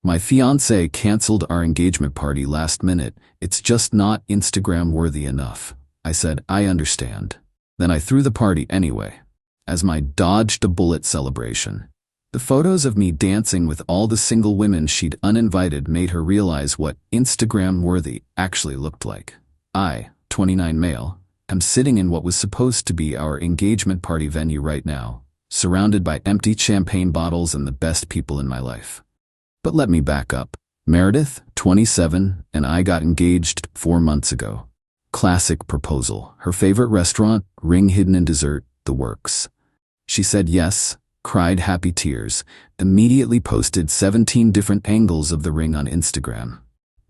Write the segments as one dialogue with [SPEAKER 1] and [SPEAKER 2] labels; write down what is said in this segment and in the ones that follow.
[SPEAKER 1] My fiancé canceled our engagement party last minute. It's just not Instagram worthy enough. I said, I understand. Then I threw the party anyway, as my dodged a bullet celebration. The photos of me dancing with all the single women she'd uninvited made her realize what Instagram worthy actually looked like. I, 29 male, am sitting in what was supposed to be our engagement party venue right now, surrounded by empty champagne bottles and the best people in my life. But let me back up. Meredith, 27, and I got engaged 4 months ago. Classic proposal. Her favorite restaurant, ring hidden in dessert, the works. She said yes, cried happy tears, immediately posted 17 different angles of the ring on Instagram.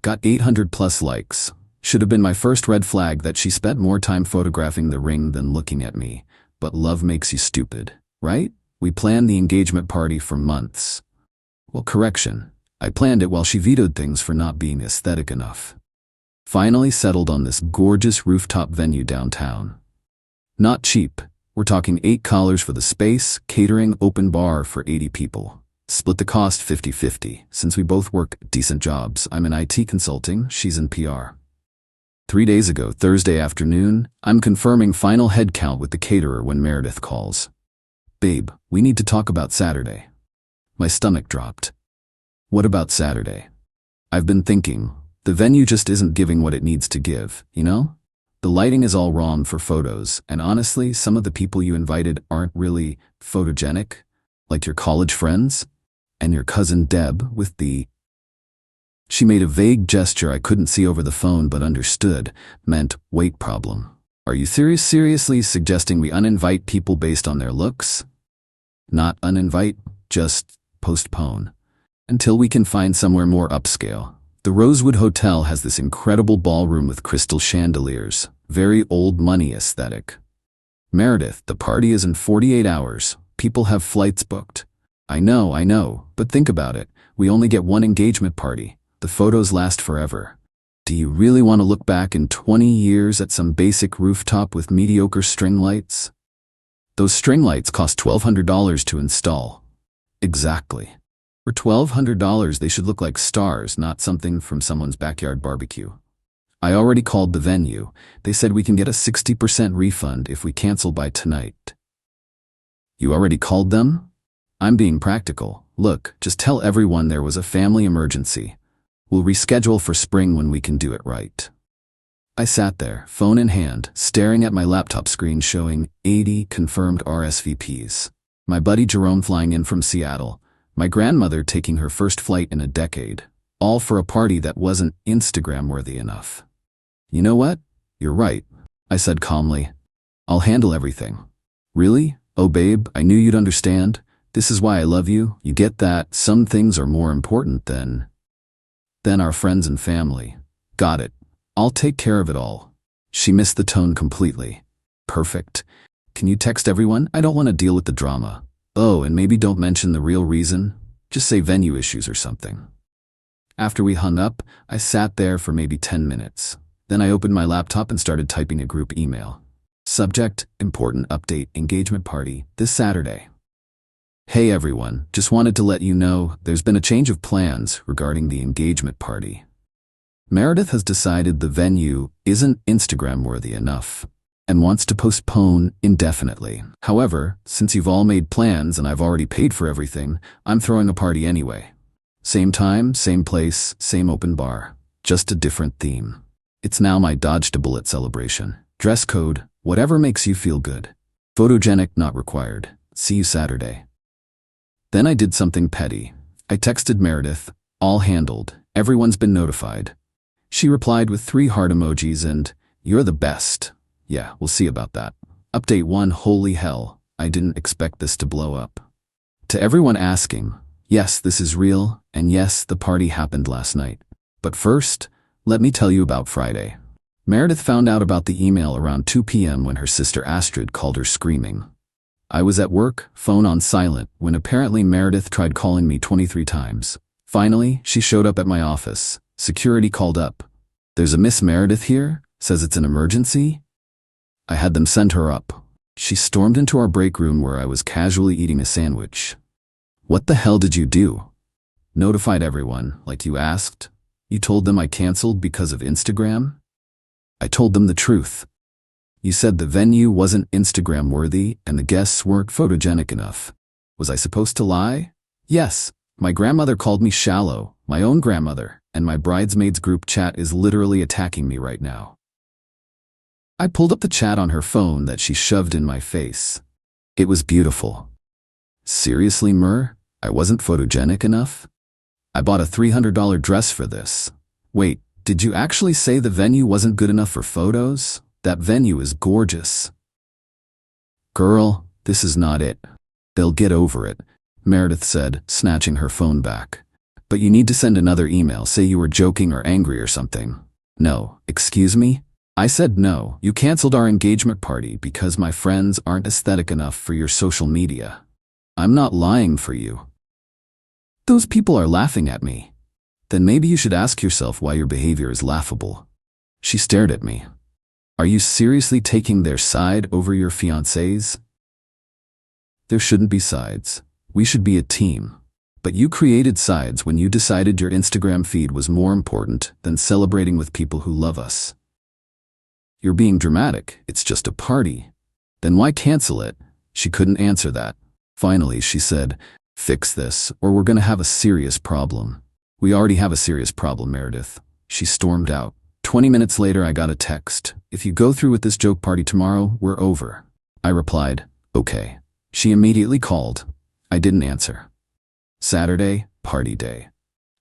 [SPEAKER 1] Got 800+ likes. Should have been my first red flag that she spent more time photographing the ring than looking at me. But love makes you stupid, right? We planned the engagement party for months. Well, correction. I planned it while she vetoed things for not being aesthetic enough. Finally settled on this gorgeous rooftop venue downtown. Not cheap. We're talking $8 for the space, catering, open bar for 80 people. Split the cost 50-50, since we both work decent jobs. I'm in IT consulting, she's in PR. 3 days ago, Thursday afternoon, I'm confirming final head count with the caterer when Meredith calls. Babe, we need to talk about Saturday. My stomach dropped. What about Saturday? I've been thinking, the venue just isn't giving what it needs to give, you know? The lighting is all wrong for photos, and honestly, some of the people you invited aren't really photogenic, like your college friends, and your cousin Deb with the... She made a vague gesture I couldn't see over the phone but understood, meant weight problem. Are you seriously suggesting we uninvite people based on their looks? Not uninvite, just postpone. Until we can find somewhere more upscale. The Rosewood Hotel has this incredible ballroom with crystal chandeliers, very old money aesthetic. Meredith, the party is in 48 hours. People have flights booked. I know, but think about it. We only get one engagement party. The photos last forever. Do you really want to look back in 20 years at some basic rooftop with mediocre string lights? Those string lights cost $1,200 to install. Exactly. For $1,200, they should look like stars, not something from someone's backyard barbecue. I already called the venue. They said we can get a 60% refund if we cancel by tonight. You already called them? I'm being practical. Look, just tell everyone there was a family emergency. We'll reschedule for spring when we can do it right. I sat there, phone in hand, staring at my laptop screen showing 80 confirmed RSVPs. My buddy Jerome flying in from Seattle. My grandmother taking her first flight in a decade. All for a party that wasn't Instagram-worthy enough. You know what? You're right, I said calmly. I'll handle everything. Really? Oh babe, I knew you'd understand. This is why I love you. You get that some things are more important than our friends and family. Got it. I'll take care of it all. She missed the tone completely. Perfect. Can you text everyone? I don't want to deal with the drama. Oh, and maybe don't mention the real reason. Just say venue issues or something. After we hung up, I sat there for maybe 10 minutes. Then I opened my laptop and started typing a group email. Subject, important update, engagement party, this Saturday. Hey everyone, just wanted to let you know there's been a change of plans regarding the engagement party. Meredith has decided the venue isn't Instagram-worthy enough and wants to postpone indefinitely. However, since you've all made plans and I've already paid for everything, I'm throwing a party anyway. Same time, same place, same open bar, just a different theme. It's now my dodge to bullet celebration. Dress code, whatever makes you feel good. Photogenic not required. See you Saturday. Then I did something petty. I texted Meredith, all handled, everyone's been notified. She replied with 3 heart emojis and, you're the best. Yeah, we'll see about that. Update 1, holy hell, I didn't expect this to blow up. To everyone asking, yes, this is real, and yes, the party happened last night. But first, let me tell you about Friday. Meredith found out about the email around 2 p.m. when her sister Astrid called her screaming. I was at work, phone on silent, when apparently Meredith tried calling me 23 times. Finally, she showed up at my office. Security called up. There's a Miss Meredith here, says it's an emergency. I had them send her up. She stormed into our break room where I was casually eating a sandwich. What the hell did you do? Notified everyone, like you asked. You told them I canceled because of Instagram? I told them the truth. You said the venue wasn't Instagram worthy and the guests weren't photogenic enough. Was I supposed to lie? Yes. My grandmother called me shallow, my own grandmother, and my bridesmaids group chat is literally attacking me right now. I pulled up the chat on her phone that she shoved in my face. It was beautiful. Seriously, Mer? I wasn't photogenic enough? I bought a $300 dress for this. Wait, did you actually say the venue wasn't good enough for photos? That venue is gorgeous. Girl, this is not it. They'll get over it, Meredith said, snatching her phone back. But you need to send another email, say you were joking or angry or something. No, excuse me? I said no, you canceled our engagement party because my friends aren't aesthetic enough for your social media. I'm not lying for you. Those people are laughing at me. Then maybe you should ask yourself why your behavior is laughable. She stared at me. Are you seriously taking their side over your fiancés? There shouldn't be sides. We should be a team. But you created sides when you decided your Instagram feed was more important than celebrating with people who love us. You're being dramatic. It's just a party. Then why cancel it? She couldn't answer that. Finally, she said, fix this, or we're gonna have a serious problem. We already have a serious problem, Meredith. She stormed out. 20 minutes later, I got a text. If you go through with this joke party tomorrow, we're over. I replied, okay. She immediately called. I didn't answer. Saturday, party day.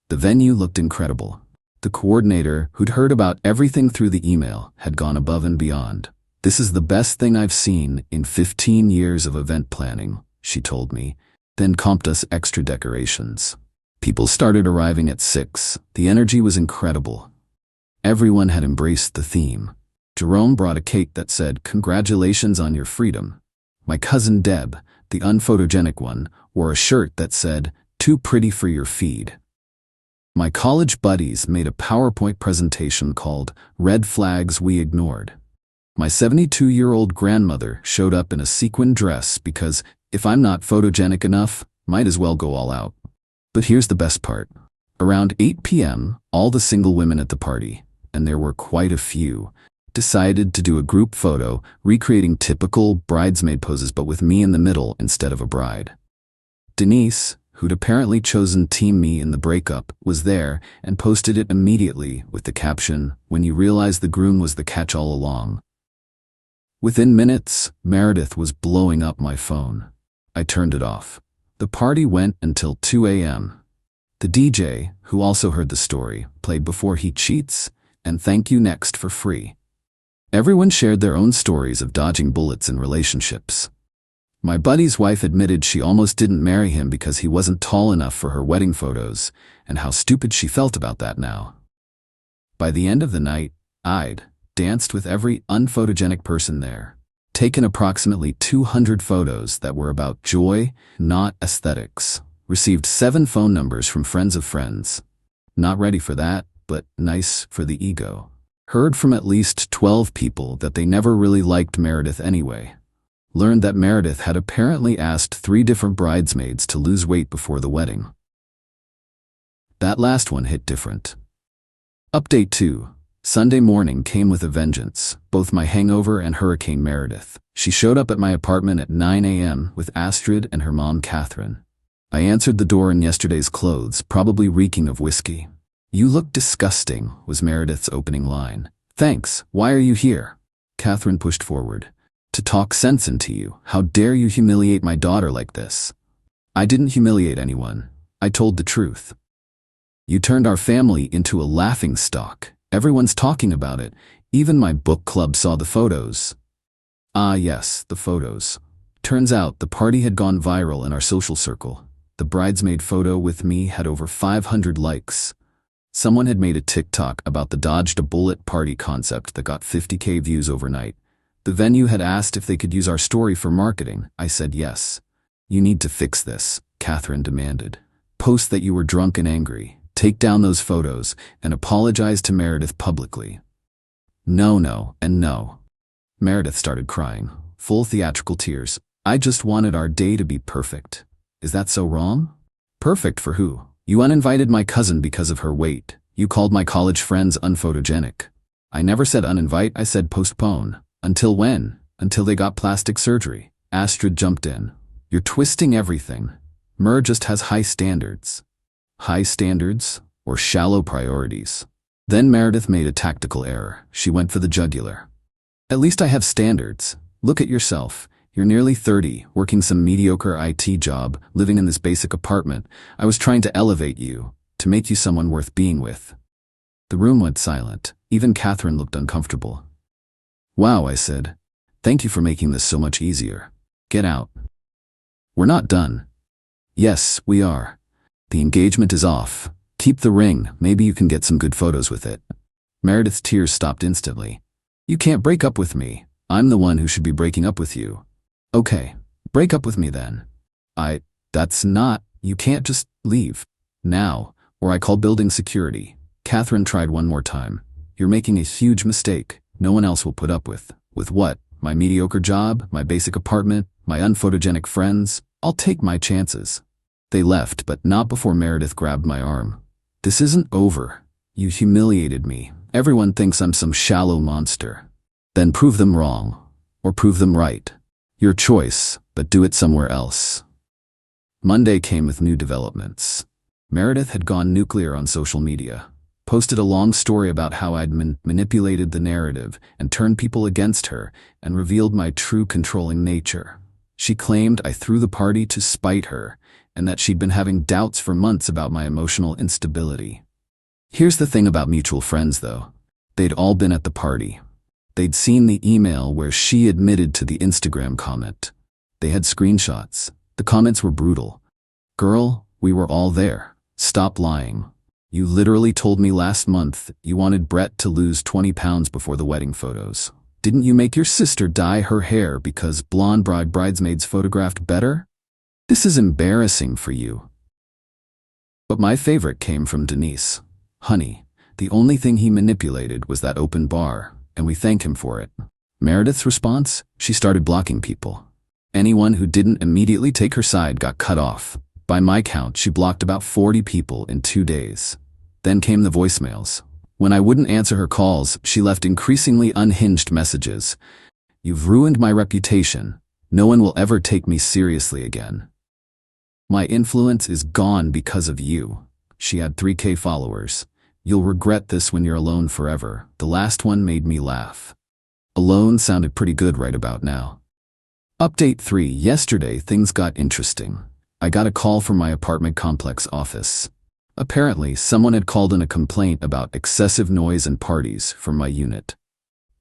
[SPEAKER 1] The venue looked incredible. The coordinator, who'd heard about everything through the email, had gone above and beyond. This is the best thing I've seen in 15 years of event planning, she told me, then comped us extra decorations. People started arriving at 6. The energy was incredible. Everyone had embraced the theme. Jerome brought a cake that said, "Congratulations on your freedom." My cousin Deb, the unphotogenic one, wore a shirt that said, "Too pretty for your feed." My college buddies made a PowerPoint presentation called "Red Flags We Ignored." My 72-year-old grandmother showed up in a sequin dress because if I'm not photogenic enough, might as well go all out. But here's the best part. Around 8 p.m., all the single women at the party, and there were quite a few, decided to do a group photo recreating typical bridesmaid poses but with me in the middle instead of a bride. Denise, who'd apparently chosen Team Me in the breakup, was there and posted it immediately with the caption, "When you realize the groom was the catch all along." Within minutes, Meredith was blowing up my phone. I turned it off. The party went until 2 a.m. The DJ, who also heard the story, played Before He Cheats and Thank You Next for free. Everyone shared their own stories of dodging bullets in relationships. My buddy's wife admitted she almost didn't marry him because he wasn't tall enough for her wedding photos, and how stupid she felt about that now. By the end of the night, I'd danced with every unphotogenic person there, taken approximately 200 photos that were about joy, not aesthetics, received 7 phone numbers from friends of friends. Not ready for that, but nice for the ego. Heard from at least 12 people that they never really liked Meredith anyway. Learned that Meredith had apparently asked 3 different bridesmaids to lose weight before the wedding. That last one hit different. Update 2. Sunday morning came with a vengeance, both my hangover and Hurricane Meredith. She showed up at my apartment at 9 a.m. with Astrid and her mom Catherine. I answered the door in yesterday's clothes, probably reeking of whiskey. "You look disgusting," was Meredith's opening line. "Thanks, why are you here?" Catherine pushed forward. "To talk sense into you. How dare you humiliate my daughter like this?" "I didn't humiliate anyone. I told the truth. You turned our family into a laughingstock. Everyone's talking about it. Even my book club saw the photos." Ah yes, the photos. Turns out the party had gone viral in our social circle. The bridesmaid photo with me had over 500 likes. Someone had made a TikTok about the dodged a bullet party concept that got 50K views overnight. The venue had asked if they could use our story for marketing. I said yes. "You need to fix this," Catherine demanded. "Post that you were drunk and angry. Take down those photos and apologize to Meredith publicly." No, and no. Meredith started crying, full theatrical tears. "I just wanted our day to be perfect." "Is that so wrong?" "Perfect for who? You uninvited my cousin because of her weight. You called my college friends unphotogenic. I never said uninvite, I said postpone. Until when? Until they got plastic surgery. Astrid jumped in. You're twisting everything. Mer just has high standards. High standards or shallow priorities? Then Meredith made a tactical error. She went for the jugular. At least I have standards. Look at yourself. You're nearly 30, working some mediocre IT job, living in this basic apartment. I was trying to elevate you, to make you someone worth being with. The room went silent. Even Catherine looked uncomfortable. Wow, I said. Thank you for making this so much easier. Get out. We're not done. Yes, we are. The engagement is off. Keep the ring. Maybe you can get some good photos with it. Meredith's tears stopped instantly. You can't break up with me. I'm the one who should be breaking up with you. Okay, break up with me then. That's not, you can't just leave. Now, or I call building security. Catherine tried one more time. You're making a huge mistake. No one else will put up with. With what? My mediocre job? My basic apartment? My unphotogenic friends? I'll take my chances. They left, but not before Meredith grabbed my arm. This isn't over. You humiliated me. Everyone thinks I'm some shallow monster. Then prove them wrong. Or prove them right. Your choice, but do it somewhere else. Monday came with new developments. Meredith had gone nuclear on social media, posted a long story about how I'd manipulated the narrative and turned people against her and revealed my true controlling nature. She claimed I threw the party to spite her and that she'd been having doubts for months about my emotional instability. Here's the thing about mutual friends, though. They'd all been at the party. They'd seen the email where she admitted to the Instagram comment. They had screenshots. The comments were brutal. Girl, we were all there. Stop lying. You literally told me last month you wanted Brett to lose 20 pounds before the wedding photos. Didn't you make your sister dye her hair because blonde bridesmaids photographed better? This is embarrassing for you. But my favorite came from Denise. Honey, the only thing he manipulated was that open bar, and we thank him for it. Meredith's response? She started blocking people. Anyone who didn't immediately take her side got cut off. By my count, she blocked about 40 people in 2 days. Then came the voicemails. When I wouldn't answer her calls, she left increasingly unhinged messages. You've ruined my reputation. No one will ever take me seriously again. My influence is gone because of you. She had 3K followers. You'll regret this when you're alone forever. The last one made me laugh. Alone sounded pretty good right about now. Update 3. Yesterday, things got interesting. I got a call from my apartment complex office. Apparently, someone had called in a complaint about excessive noise and parties from my unit.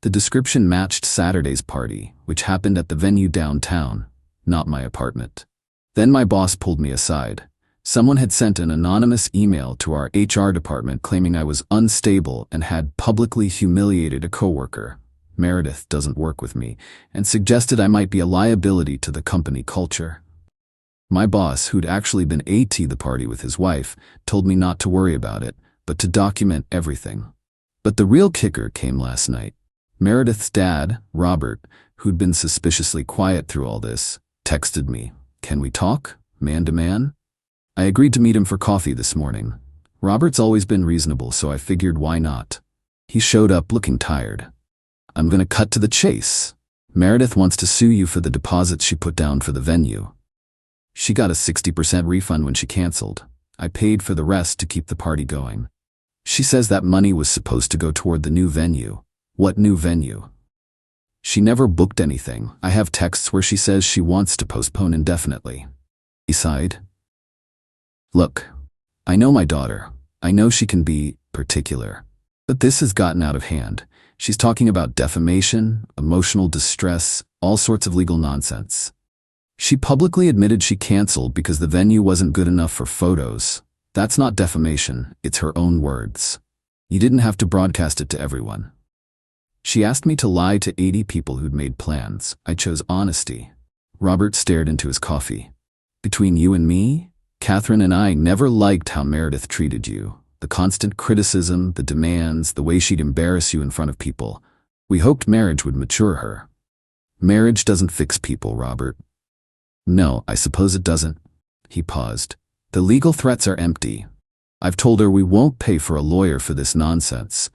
[SPEAKER 1] The description matched Saturday's party, which happened at the venue downtown, not my apartment. Then my boss pulled me aside. Someone had sent an anonymous email to our HR department claiming I was unstable and had publicly humiliated a coworker. Meredith doesn't work with me, and suggested I might be a liability to the company culture. My boss, who'd actually been AT the party with his wife, told me not to worry about it, but to document everything. But the real kicker came last night. Meredith's dad, Robert, who'd been suspiciously quiet through all this, texted me. Can we talk? Man to man? I agreed to meet him for coffee this morning. Robert's always been reasonable, so I figured why not. He showed up looking tired. I'm gonna cut to the chase. Meredith wants to sue you for the deposits she put down for the venue. She got a 60% refund when she canceled. I paid for the rest to keep the party going. She says that money was supposed to go toward the new venue. What new venue? She never booked anything. I have texts where she says she wants to postpone indefinitely. He sighed. Look, I know my daughter. I know she can be particular. But this has gotten out of hand. She's talking about defamation, emotional distress, all sorts of legal nonsense. She publicly admitted she canceled because the venue wasn't good enough for photos. That's not defamation, it's her own words. You didn't have to broadcast it to everyone. She asked me to lie to 80 people who'd made plans. I chose honesty. Robert stared into his coffee. Between you and me, Catherine and I never liked how Meredith treated you. The constant criticism, the demands, the way she'd embarrass you in front of people. We hoped marriage would mature her. Marriage doesn't fix people, Robert. No, I suppose it doesn't. He paused. The legal threats are empty. I've told her we won't pay for a lawyer for this nonsense.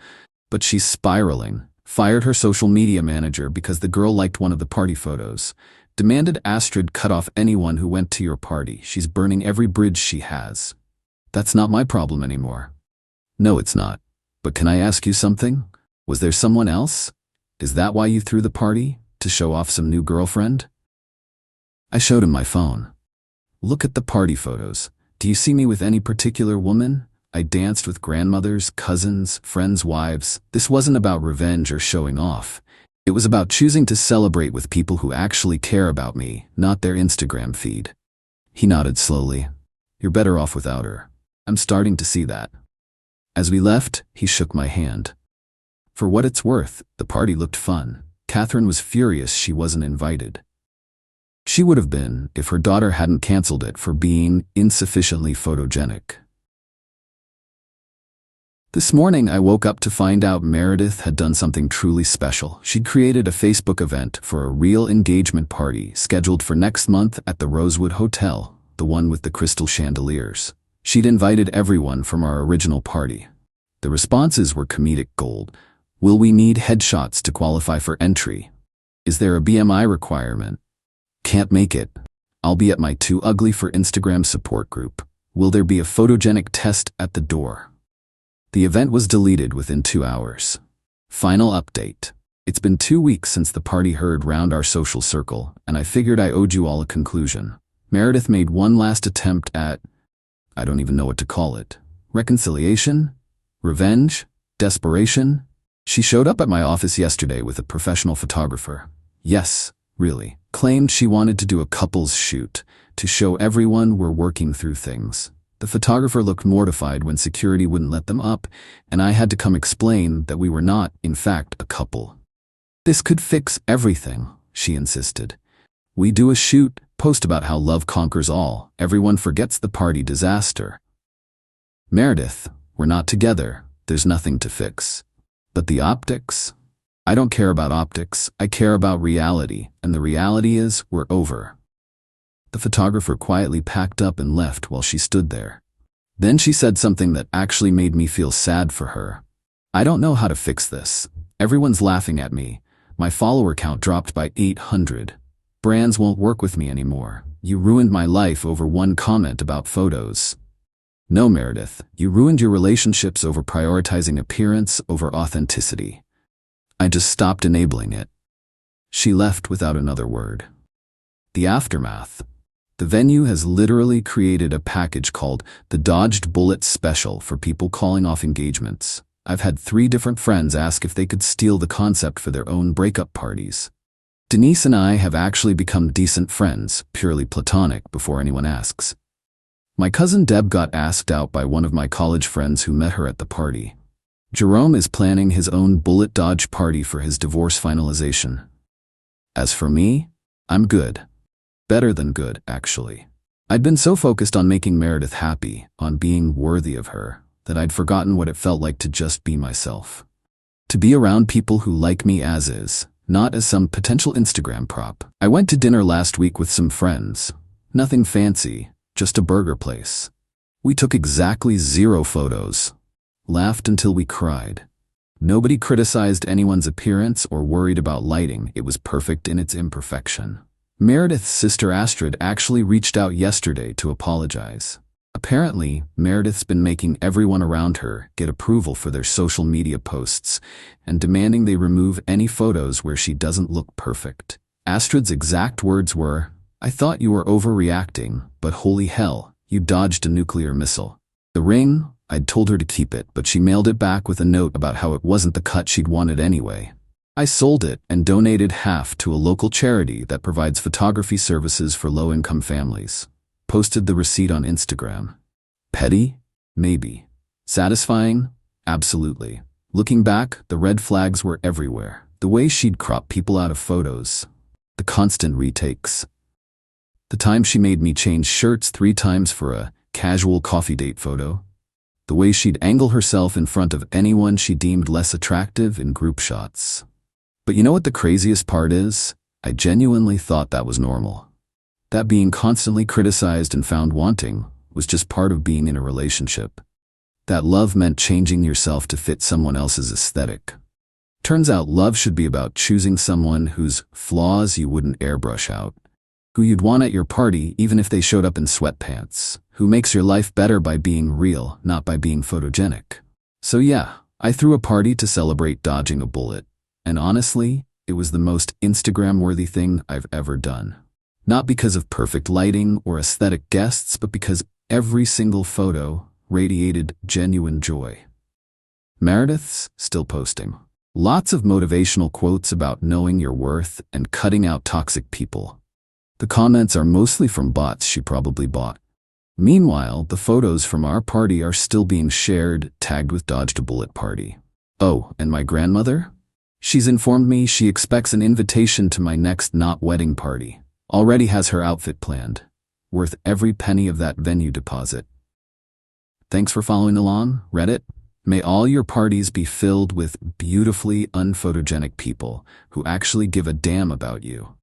[SPEAKER 1] But she's spiraling. Fired her social media manager because the girl liked one of the party photos. Demanded Astrid cut off anyone who went to your party. She's burning every bridge she has. That's not my problem anymore. No, it's not. But can I ask you something? Was there someone else? Is that why you threw the party? To show off some new girlfriend? I showed him my phone. Look at the party photos. Do you see me with any particular woman? I danced with grandmothers, cousins, friends' wives. This wasn't about revenge or showing off. It was about choosing to celebrate with people who actually care about me, not their Instagram feed. He nodded slowly. You're better off without her. I'm starting to see that. As we left, he shook my hand. For what it's worth, the party looked fun. Catherine was furious she wasn't invited. She would have been if her daughter hadn't canceled it for being insufficiently photogenic. This morning I woke up to find out Meredith had done something truly special. She'd created a Facebook event for a real engagement party scheduled for next month at the Rosewood Hotel, the one with the crystal chandeliers. She'd invited everyone from our original party. The responses were comedic gold. Will we need headshots to qualify for entry? Is there a BMI requirement? Can't make it. I'll be at my Too Ugly for Instagram support group. Will there be a photogenic test at the door? The event was deleted within 2 hours. Final update. It's been 2 weeks since the party heard round our social circle, and I figured I owed you all a conclusion. Meredith made one last attempt at, I don't even know what to call it. Reconciliation? Revenge? Desperation? She showed up at my office yesterday with a professional photographer. Yes, really. Claimed she wanted to do a couples shoot, to show everyone we're working through things. The photographer looked mortified when security wouldn't let them up, and I had to come explain that we were not, in fact, a couple. This could fix everything, she insisted. We do a shoot, post about how love conquers all, everyone forgets the party disaster. Meredith, we're not together, there's nothing to fix. But the optics? I don't care about optics, I care about reality, and the reality is, we're over. The photographer quietly packed up and left while she stood there. Then she said something that actually made me feel sad for her. I don't know how to fix this. Everyone's laughing at me. My follower count dropped by 800. Brands won't work with me anymore. You ruined my life over one comment about photos. No, Meredith, you ruined your relationships over prioritizing appearance over authenticity. I just stopped enabling it. She left without another word. The aftermath. The venue has literally created a package called the Dodged Bullet Special for people calling off engagements. I've had 3 different friends ask if they could steal the concept for their own breakup parties. Denise and I have actually become decent friends, purely platonic, before anyone asks. My cousin Deb got asked out by one of my college friends who met her at the party. Jerome is planning his own bullet dodge party for his divorce finalization. As for me, I'm good. Better than good, actually. I'd been so focused on making Meredith happy, on being worthy of her, that I'd forgotten what it felt like to just be myself. To be around people who like me as is, not as some potential Instagram prop. I went to dinner last week with some friends. Nothing fancy, just a burger place. We took exactly 0 photos. Laughed until we cried. Nobody criticized anyone's appearance or worried about lighting. It was perfect in its imperfection. Meredith's sister Astrid actually reached out yesterday to apologize. Apparently, Meredith's been making everyone around her get approval for their social media posts and demanding they remove any photos where she doesn't look perfect. Astrid's exact words were, I thought you were overreacting, but holy hell, you dodged a nuclear missile. The ring, I'd told her to keep it, but she mailed it back with a note about how it wasn't the cut she'd wanted anyway. I sold it and donated half to a local charity that provides photography services for low-income families. Posted the receipt on Instagram. Petty? Maybe. Satisfying? Absolutely. Looking back, the red flags were everywhere. The way she'd crop people out of photos. The constant retakes. The time she made me change shirts 3 times for a casual coffee date photo. The way she'd angle herself in front of anyone she deemed less attractive in group shots. But you know what the craziest part is? I genuinely thought that was normal. That being constantly criticized and found wanting was just part of being in a relationship. that love meant changing yourself to fit someone else's aesthetic. Turns out love should be about choosing someone whose flaws you wouldn't airbrush out, who you'd want at your party even if they showed up in sweatpants, who makes your life better by being real, not by being photogenic. So yeah, I threw a party to celebrate dodging a bullet, and honestly, it was the most Instagram-worthy thing I've ever done. Not because of perfect lighting or aesthetic guests, but because every single photo radiated genuine joy. Meredith's still posting. Lots of motivational quotes about knowing your worth and cutting out toxic people. The comments are mostly from bots she probably bought. Meanwhile, the photos from our party are still being shared, tagged with dodged a bullet party. Oh, and my grandmother? She's informed me she expects an invitation to my next not wedding party. Already has her outfit planned. Worth every penny of that venue deposit. Thanks for following along, Reddit. May all your parties be filled with beautifully unphotogenic people who actually give a damn about you.